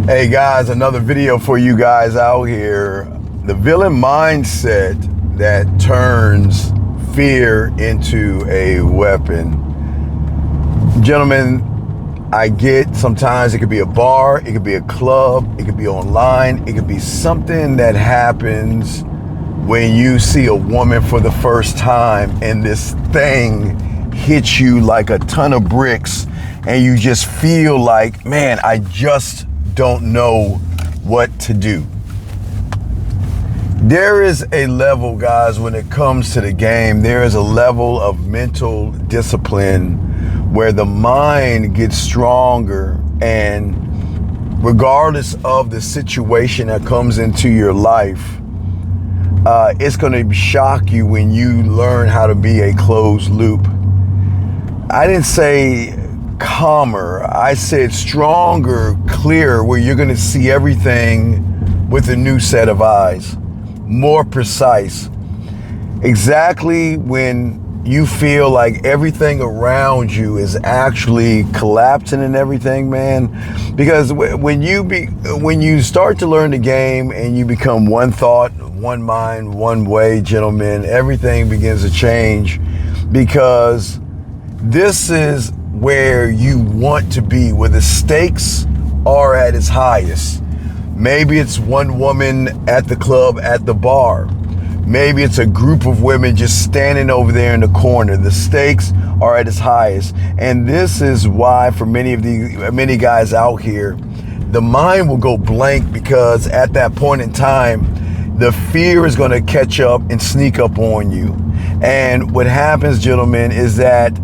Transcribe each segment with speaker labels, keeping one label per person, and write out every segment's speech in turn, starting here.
Speaker 1: Hey guys, another video for you guys out here. The villain mindset that turns fear into a weapon. Gentlemen, I get sometimes it could be a bar, it could be a club, it could be online, it could be something that happens when you see a woman for the first time and this thing hits you like a ton of bricks and you just feel like, man, I just don't know what to do. There is a level, guys, when it comes to the game, there is a level of mental discipline where the mind gets stronger, and regardless of the situation that comes into your life, it's going to shock you when you learn how to be a closed loop. I didn't say calmer, I said stronger, clearer, where you're going to see everything with a new set of eyes, more precise. Exactly when you feel like everything around you is actually collapsing and everything, man. Because when you start to learn the game and you become one thought, one mind, one way, gentlemen, everything begins to change, because this is where you want to be, where the stakes are at its highest. Maybe it's one woman at the club, at the bar. Maybe it's a group of women just standing over there in the corner. The stakes are at its highest. And this is why for many guys out here, the mind will go blank, because at that point in time, the fear is going to catch up and sneak up on you. And what happens, gentlemen, is that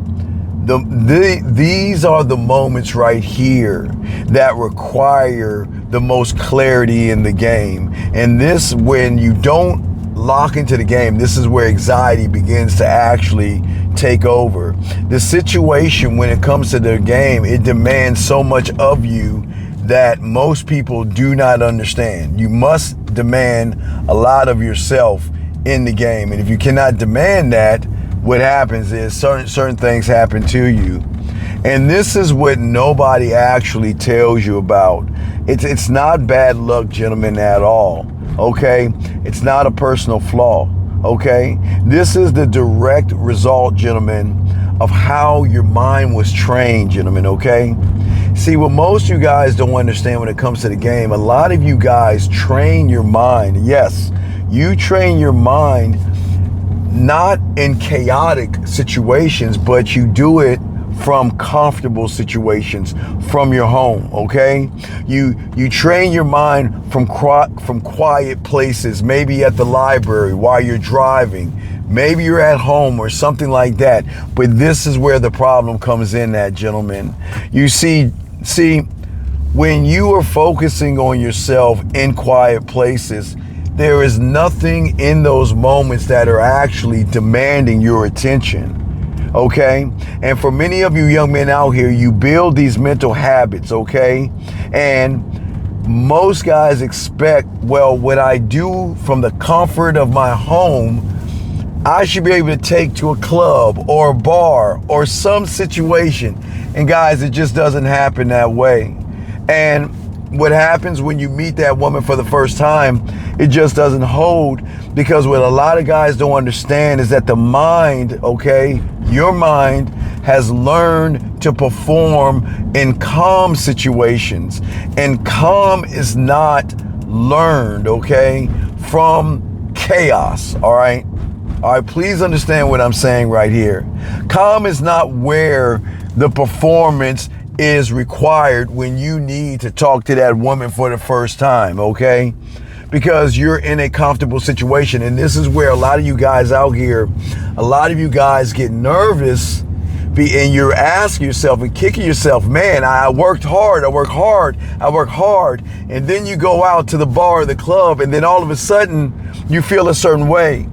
Speaker 1: these are the moments right here that require the most clarity in the game. And this, when you don't lock into the game, this is where anxiety begins to actually take over. The situation, when it comes to the game, it demands so much of you that most people do not understand. You must demand a lot of yourself in the game. And if you cannot demand that, what happens is certain things happen to you. And this is what nobody actually tells you about. It's not bad luck, gentlemen, at all. Okay? It's not a personal flaw. Okay? This is the direct result, gentlemen, of how your mind was trained, gentlemen. Okay? See, what most of you guys don't understand when it comes to the game, a lot of you guys train your mind. Yes, you train your mind not in chaotic situations, but you do it from comfortable situations, from your home. Okay, you train your mind from quiet places, maybe at the library while you're driving, maybe you're at home or something like that. But this is where the problem comes in, that, gentlemen. You see, when you are focusing on yourself in quiet places, there is nothing in those moments that are actually demanding your attention. Okay? And for many of you young men out here, you build these mental habits, okay? And most guys expect, well, what I do from the comfort of my home, I should be able to take to a club or a bar or some situation. And guys, it just doesn't happen that way. And what happens when you meet that woman for the first time, it just doesn't hold, because what a lot of guys don't understand is that the mind, okay, your mind has learned to perform in calm situations, and calm is not learned, okay, from chaos. All right, please understand what I'm saying right here. Calm is not where the performance is required when you need to talk to that woman for the first time, okay? Because you're in a comfortable situation. And this is where a lot of you guys out here, a lot of you guys get nervous, and you're asking yourself and kicking yourself, man, I worked hard, I work hard. And then you go out to the bar or the club, and then all of a sudden you feel a certain way.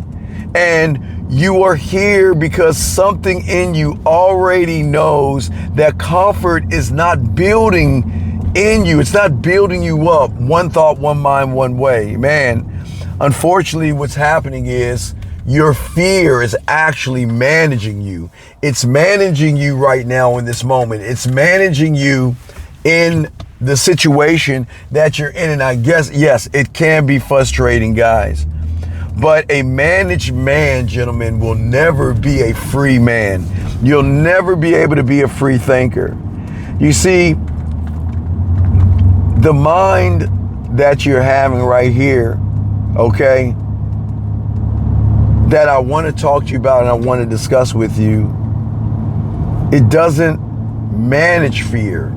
Speaker 1: And you are here because something in you already knows that comfort is not building in you. It's not building you up. One thought, one mind, one way. Man, unfortunately, what's happening is your fear is actually managing you. It's managing you right now in this moment. It's managing you in the situation that you're in. And I guess, yes, it can be frustrating, guys. But a managed man, gentlemen, will never be a free man. You'll never be able to be a free thinker. You see, the mind that you're having right here, okay, that I want to talk to you about and I want to discuss with you, it doesn't manage fear.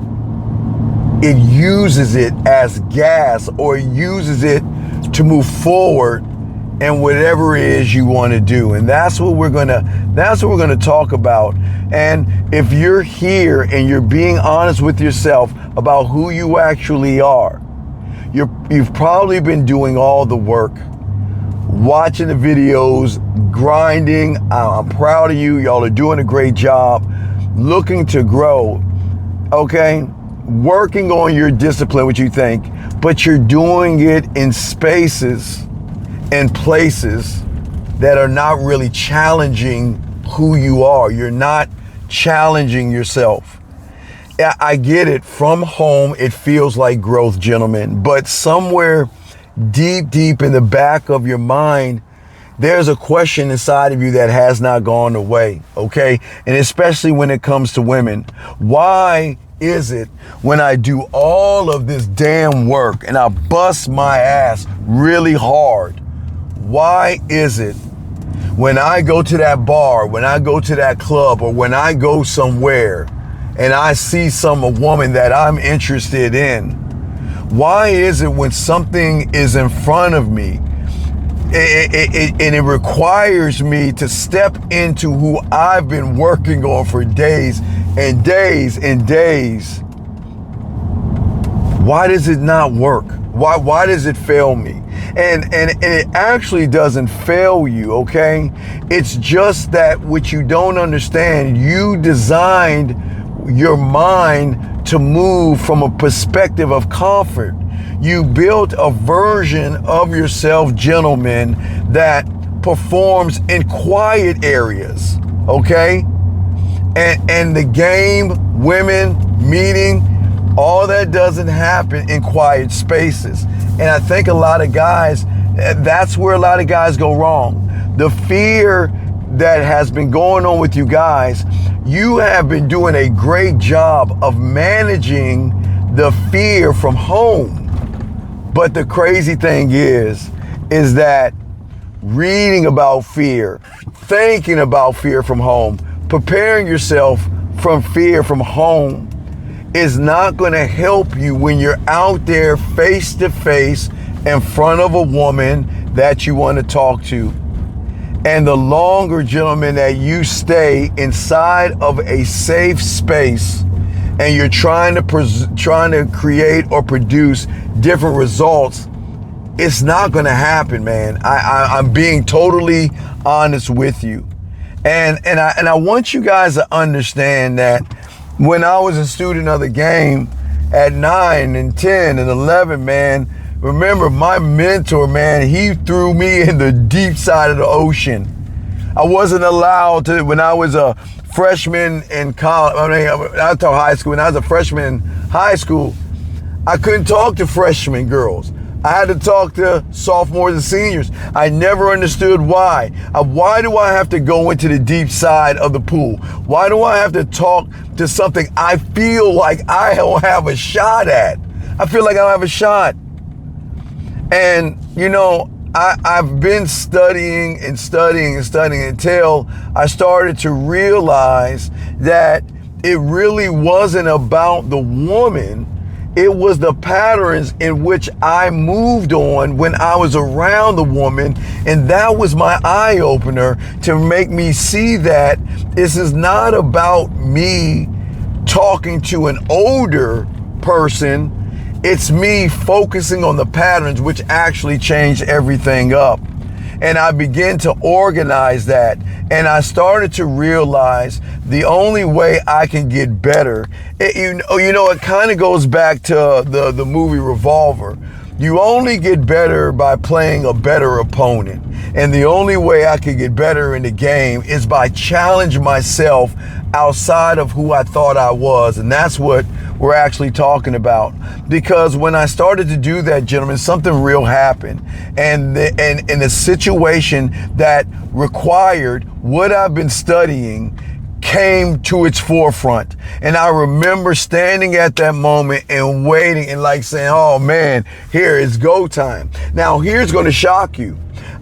Speaker 1: It uses it as gas, or uses it to move forward and whatever it is you want to do. And that's what we're gonna talk about. And if you're here and you're being honest with yourself about who you actually are, you've probably been doing all the work, watching the videos, grinding. I'm proud of you. Y'all are doing a great job, looking to grow, okay? Working on your discipline, what you think, but you're doing it in spaces and places that are not really challenging who you are. You're not challenging yourself. I get it. From home, it feels like growth, gentlemen, but somewhere deep in the back of your mind, there's a question inside of you that has not gone away, okay? And especially when it comes to women. Why is it when I do all of this damn work and I bust my ass really hard, why is it when I go to that bar, when I go to that club, or when I go somewhere and I see a woman that I'm interested in, why is it when something is in front of me and it requires me to step into who I've been working on for days and days and days, why does it not work? Why does it fail me? And it actually doesn't fail you, okay? It's just that what you don't understand, you designed your mind to move from a perspective of comfort. You built a version of yourself, gentlemen, that performs in quiet areas, okay? And the game, women, meeting, all that doesn't happen in quiet spaces. And I think a lot of guys, that's where a lot of guys go wrong. The fear that has been going on with you guys, you have been doing a great job of managing the fear from home. But the crazy thing is that reading about fear, thinking about fear from home, preparing yourself from fear from home is not going to help you when you're out there face to face in front of a woman that you want to talk to. And the longer, gentlemen, that you stay inside of a safe space and you're trying to create or produce different results, it's not going to happen, man. I'm being totally honest with you. And I want you guys to understand that when I was a student of the game at 9 and 10 and 11, man, remember my mentor, man, he threw me in the deep side of the ocean. I wasn't allowed to, when I was a freshman in college, I taught high school, when I was a freshman in high school, I couldn't talk to freshman girls. I had to talk to sophomores and seniors. I never understood why. Why do I have to go into the deep side of the pool? Why do I have to talk to something I feel like I don't have a shot at? I feel like I don't have a shot. And, you know, I've been studying until I started to realize that it really wasn't about the woman. It was the patterns in which I moved on when I was around the woman. And that was my eye opener to make me see that this is not about me talking to an older person. It's me focusing on the patterns, which actually changed everything up. And I began to organize that. And I started to realize the only way I can get better, it kind of goes back to the movie Revolver. You only get better by playing a better opponent. And the only way I could get better in the game is by challenging myself outside of who I thought I was. And that's what we're actually talking about. Because when I started to do that, gentlemen, something real happened. And in a situation that required what I've been studying came to its forefront. And I remember standing at that moment and waiting and like saying, oh man, here it's go time. Now here's going to shock you.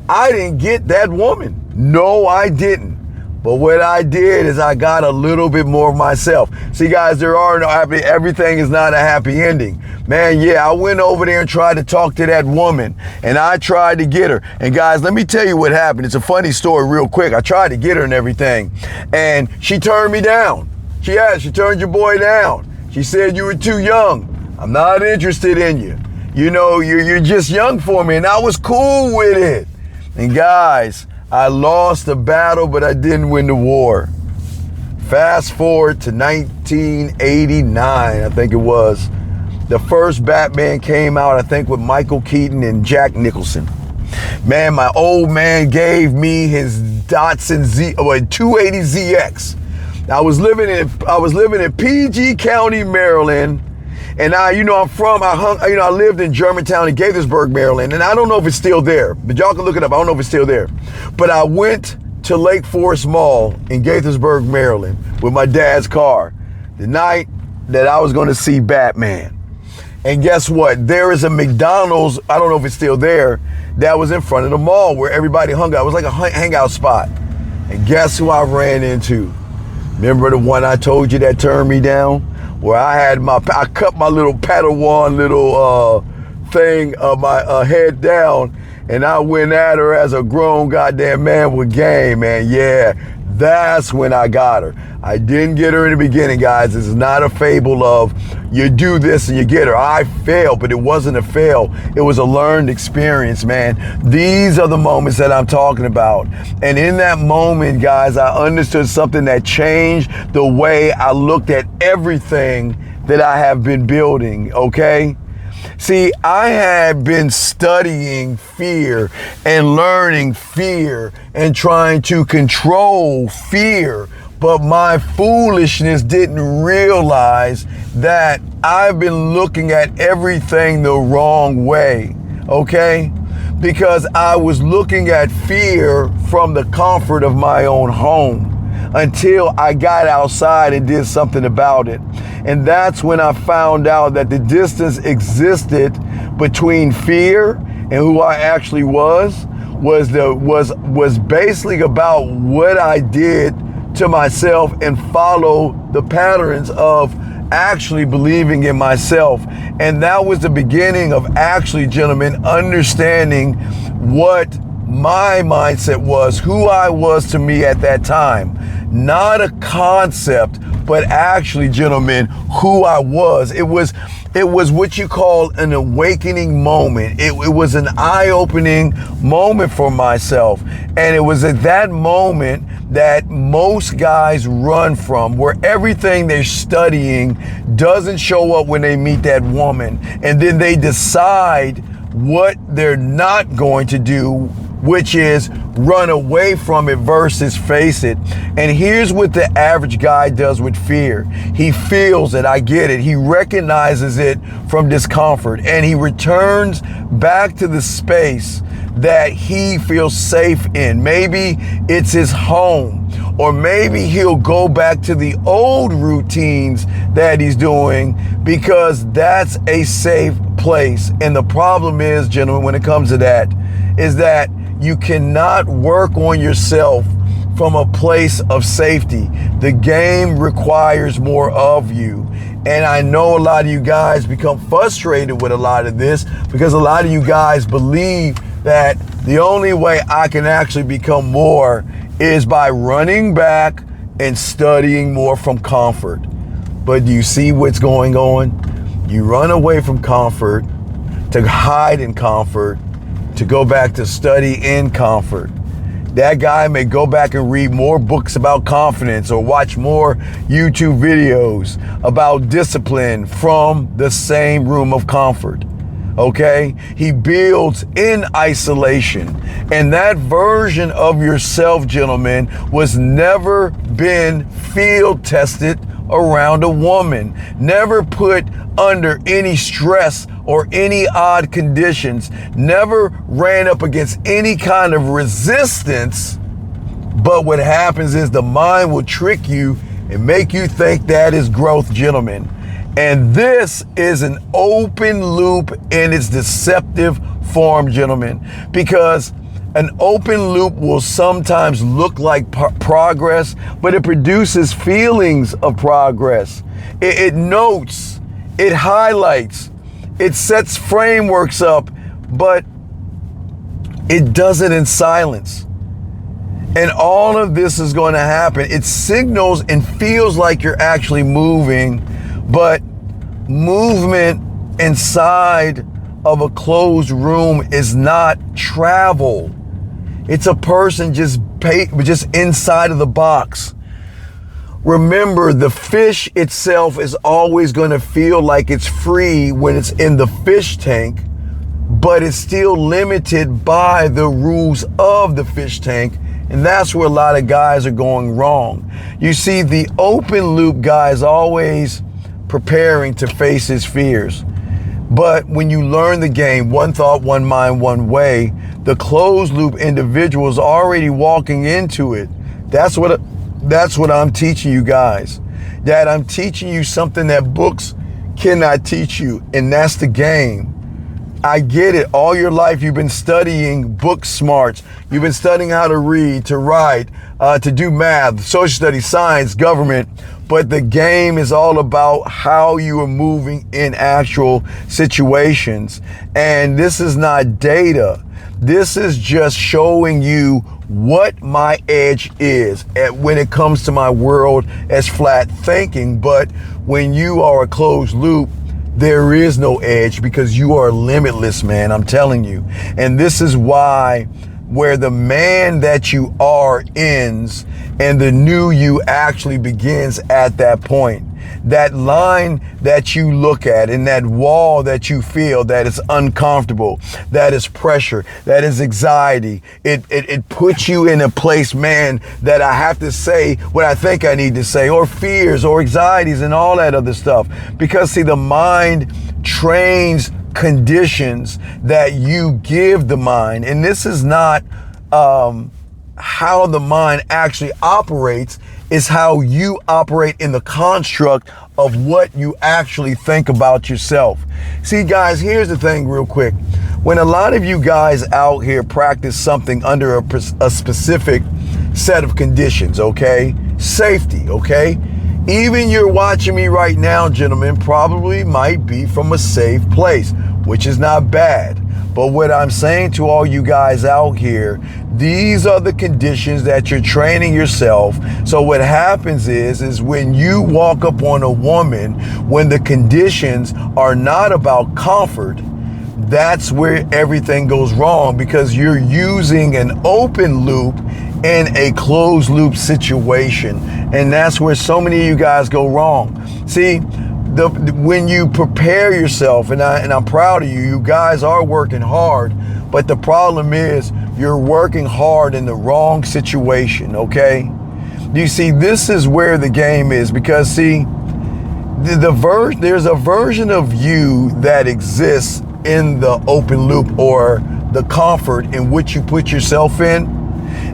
Speaker 1: I didn't get that woman. No, I didn't. But what I did is I got a little bit more of myself. See guys, there are no happy, everything is not a happy ending. Man, yeah, I went over there and tried to talk to that woman and I tried to get her. And guys, let me tell you what happened. It's a funny story real quick. I tried to get her and everything and she turned me down. She turned your boy down. She said you were too young. I'm not interested in you. You know, you're just young for me, and I was cool with it. And guys, I lost the battle, but I didn't win the war. Fast forward to 1989, I think it was. The first Batman came out, I think, with Michael Keaton and Jack Nicholson. Man, my old man gave me his Datsun 280ZX. I was living in PG County, Maryland. And I lived in Germantown and Gaithersburg, Maryland. And I don't know if it's still there, but y'all can look it up. I don't know if it's still there. But I went to Lake Forest Mall in Gaithersburg, Maryland with my dad's car the night that I was going to see Batman. And guess what? There is a McDonald's, I don't know if it's still there, that was in front of the mall where everybody hung out. It was like a hangout spot. And guess who I ran into? Remember the one I told you that turned me down? Where I cut my little Padawan little thing of my head down, and I went at her as a grown goddamn man with game, man. Yeah, that's when I got her. I didn't get her in the beginning, guys. This is not a fable of you do this and you get her. I failed, but it wasn't a fail. It was a learned experience, man. These are the moments that I'm talking about. And in that moment, guys, I understood something that changed the way I looked at everything that I have been building, okay? See, I had been studying fear and learning fear and trying to control fear, but my foolishness didn't realize that I've been looking at everything the wrong way, okay? Because I was looking at fear from the comfort of my own home until I got outside and did something about it. And that's when I found out that the distance existed between fear and who I actually was basically about what I did to myself and follow the patterns of actually believing in myself. And that was the beginning of actually, gentlemen, understanding what my mindset was, who I was to me at that time. Not a concept, but actually, gentlemen, who I was. It was what you call an awakening moment. It was an eye-opening moment for myself. And it was at that moment that most guys run from, where everything they're studying doesn't show up when they meet that woman. And then they decide what they're not going to do, which is run away from it versus face it. And here's what the average guy does with fear. He feels it, I get it. He recognizes it from discomfort and he returns back to the space that he feels safe in. Maybe it's his home, or maybe he'll go back to the old routines that he's doing because that's a safe place. And the problem is, gentlemen, when it comes to that, is that you cannot work on yourself from a place of safety. The game requires more of you. And I know a lot of you guys become frustrated with a lot of this because a lot of you guys believe that the only way I can actually become more is by running back and studying more from comfort. But do you see what's going on? You run away from comfort to hide in comfort, to go back to study in comfort. That guy may go back and read more books about confidence or watch more YouTube videos about discipline from the same room of comfort. Okay? He builds in isolation. And that version of yourself, gentlemen, was never been field tested around a woman, never put under any stress or any odd conditions, never ran up against any kind of resistance. But what happens is the mind will trick you and make you think that is growth, gentlemen. And this is an open loop in its deceptive form, gentlemen, because an open loop will sometimes look like progress, but it produces feelings of progress. It notes, it highlights, it sets frameworks up, but it does it in silence. And all of this is going to happen. It signals and feels like you're actually moving, but movement inside of a closed room is not travel. It's a person just inside of the box. Remember, the fish itself is always going to feel like it's free when it's in the fish tank, but it's still limited by the rules of the fish tank. And that's where a lot of guys are going wrong. You see, the open loop guy is always preparing to face his fears. But when you learn the game, one thought, one mind, one way, the closed loop individual is already walking into it. That's what I'm teaching you guys. That I'm teaching you something that books cannot teach you, and that's the game. I get it. All your life you've been studying book smarts. You've been studying how to read, to write, to do math, social studies, science, government. But the game is all about how you are moving in actual situations. And this is not data. This is just showing you what my edge is when it comes to my world as flat thinking. But when you are a closed loop, there is no edge because you are limitless, man. I'm telling you. And this is why where the man that you are ends and the new you actually begins at that point. That line that you look at and that wall that you feel that is uncomfortable, that is pressure, that is anxiety. It puts you in a place, man, that I have to say what I think I need to say, or fears or anxieties and all that other stuff. Because see, the mind trains conditions that you give the mind. And this is not how the mind actually operates, is how you operate in the construct of what you actually think about yourself. See, guys, here's the thing real quick. When a lot of you guys out here practice something under a specific set of conditions, okay? Safety, okay? Even you're watching me right now, gentlemen, probably might be from a safe place, which is not bad. But what I'm saying to all you guys out here, these are the conditions that you're training yourself. So what happens is when you walk up on a woman, when the conditions are not about comfort, that's where everything goes wrong, because you're using an open loop in a closed loop situation. And that's where so many of you guys go wrong. See, when you prepare yourself, and I'm proud of you, you guys are working hard, but the problem is you're working hard in the wrong situation, okay? You see, this is where the game is, because see, there's a version of you that exists in the open loop or the comfort in which you put yourself in.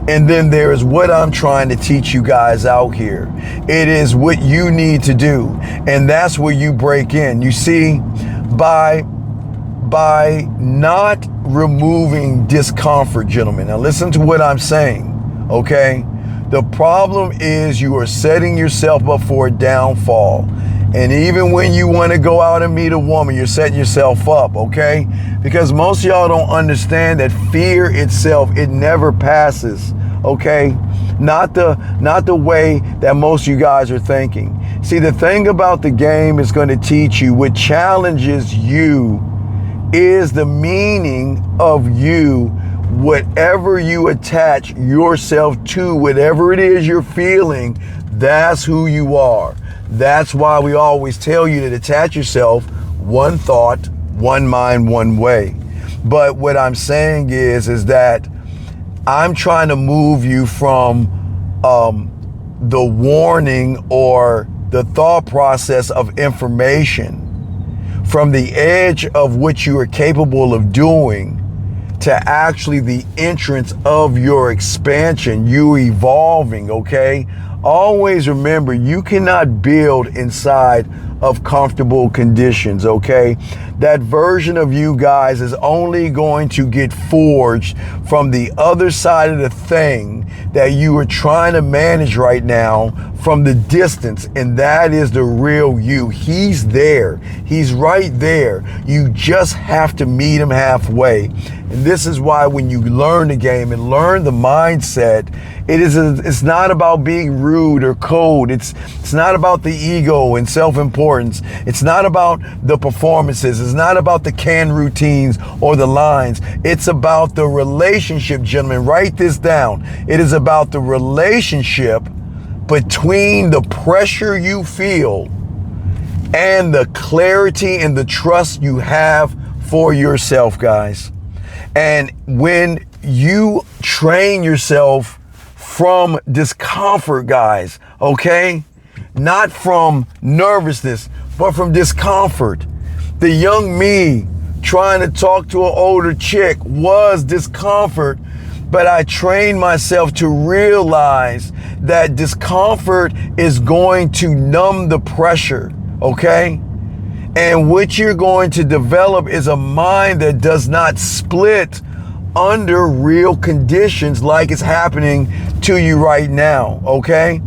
Speaker 1: And then there is what I'm trying to teach you guys out here. It is what you need to do. And that's where you break in. You see, by not removing discomfort, gentlemen. Now listen to what I'm saying, okay? The problem is you are setting yourself up for a downfall. And even when you want to go out and meet a woman, you're setting yourself up, okay? Because most of y'all don't understand that fear itself, it never passes, okay? Not the way that most of you guys are thinking. See, the thing about the game is going to teach you, what challenges you is the meaning of you, whatever you attach yourself to, whatever it is you're feeling, that's who you are. That's why we always tell you to detach yourself one thought, one mind, one way. But what I'm saying is that I'm trying to move you from the warning or the thought process of information, from the edge of what you are capable of doing, to actually the entrance of your expansion, you evolving, okay? Always remember, you cannot build inside of comfortable conditions, okay? That version of you guys is only going to get forged from the other side of the thing that you are trying to manage right now from the distance, and that is the real you. He's there. He's right there. You just have to meet him halfway. And this is why when you learn the game and learn the mindset, it's not about being rude or cold. It's not about the ego and self-importance. It's not about the performances. It's not about the canned routines or the lines. It's about the relationship, gentlemen. Write this down. It is about the relationship between the pressure you feel and the clarity and the trust you have for yourself, guys. And when you train yourself from discomfort, guys, okay? Not from nervousness, but from discomfort. The young me trying to talk to an older chick was discomfort, but I trained myself to realize that discomfort is going to numb the pressure, okay? And what you're going to develop is a mind that does not split under real conditions like it's happening to you right now, okay?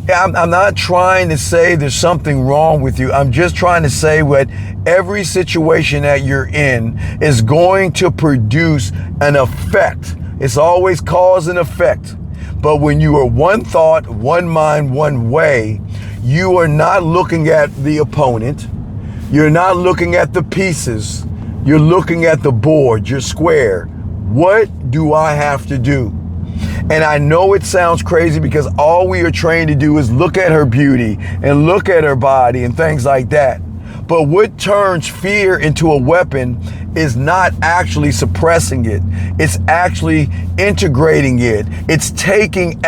Speaker 1: I'm not trying to say there's something wrong with you. I'm just trying to say what every situation that you're in is going to produce an effect. It's always cause and effect. But when you are one thought, one mind, one way, you are not looking at the opponent. You're not looking at the pieces. You're looking at the board, your square. What do I have to do? And I know it sounds crazy because all we are trained to do is look at her beauty and look at her body and things like that. But what turns fear into a weapon is not actually suppressing it. It's actually integrating it. It's taking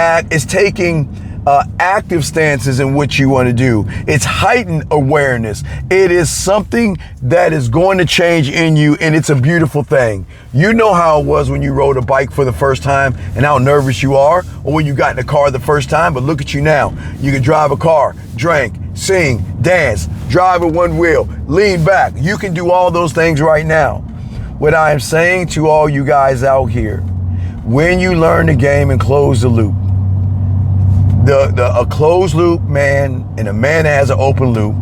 Speaker 1: active stances in what you want to do. It's heightened awareness. It is something that is going to change in you, and it's a beautiful thing. You know how it was when you rode a bike for the first time and how nervous you are, or when you got in a car the first time, but look at you now. You can drive a car, drink, sing, dance, drive with one wheel, lean back. You can do all those things right now. What I am saying to all you guys out here, when you learn the game and close the loop, a closed loop man and a man that has an open loop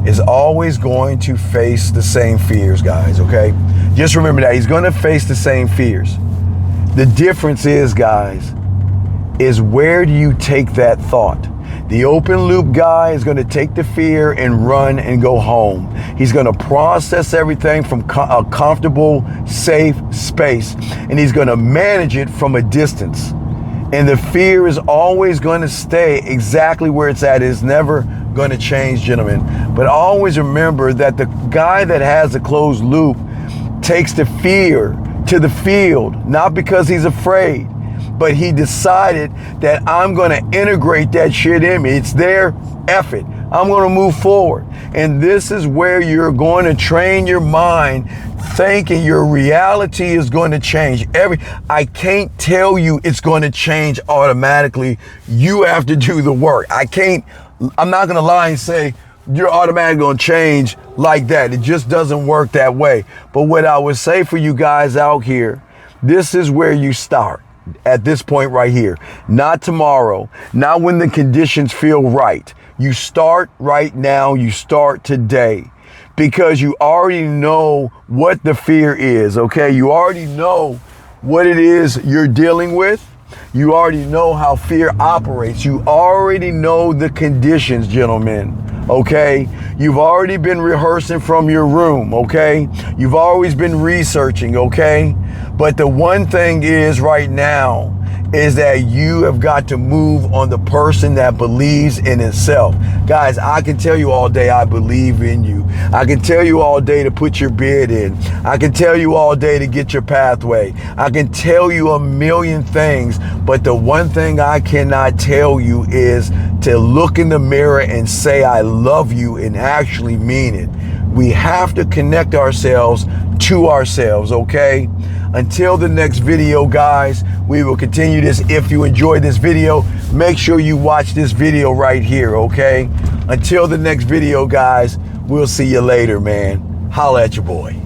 Speaker 1: is always going to face the same fears, guys, okay? Just remember that. He's going to face the same fears. The difference is, guys, is where do you take that thought? The open loop guy is going to take the fear and run and go home. He's going to process everything from a comfortable, safe space, and he's going to manage it from a distance. And the fear is always going to stay exactly where it's at. It's never going to change, gentlemen. But always remember that the guy that has a closed loop takes the fear to the field, not because he's afraid, but he decided that I'm going to integrate that shit in me. It's there, F it. I'm going to move forward. And this is where you're going to train your mind thinking your reality is going to change. I can't tell you it's going to change automatically. You have to do the work. I'm not going to lie and say you're automatically going to change like that. It just doesn't work that way. But what I would say for you guys out here, this is where you start. At this point right here, not tomorrow, not when the conditions feel right. You start right now, you start today, because you already know what the fear is, okay? You already know what it is you're dealing with. You already know how fear operates. You already know the conditions, gentlemen, okay? You've already been rehearsing from your room, okay? You've always been researching, okay? But the one thing is right now is that you have got to move on the person that believes in itself. Guys, I can tell you all day I believe in you. I can tell you all day to put your bid in. I can tell you all day to get your pathway. I can tell you a million things, but the one thing I cannot tell you is to look in the mirror and say I love you and actually mean it. We have to connect ourselves to ourselves, okay? Until the next video, guys, we will continue this. If you enjoyed this video, make sure you watch this video right here, okay? Until the next video, guys, we'll see you later, man. Holla at your boy.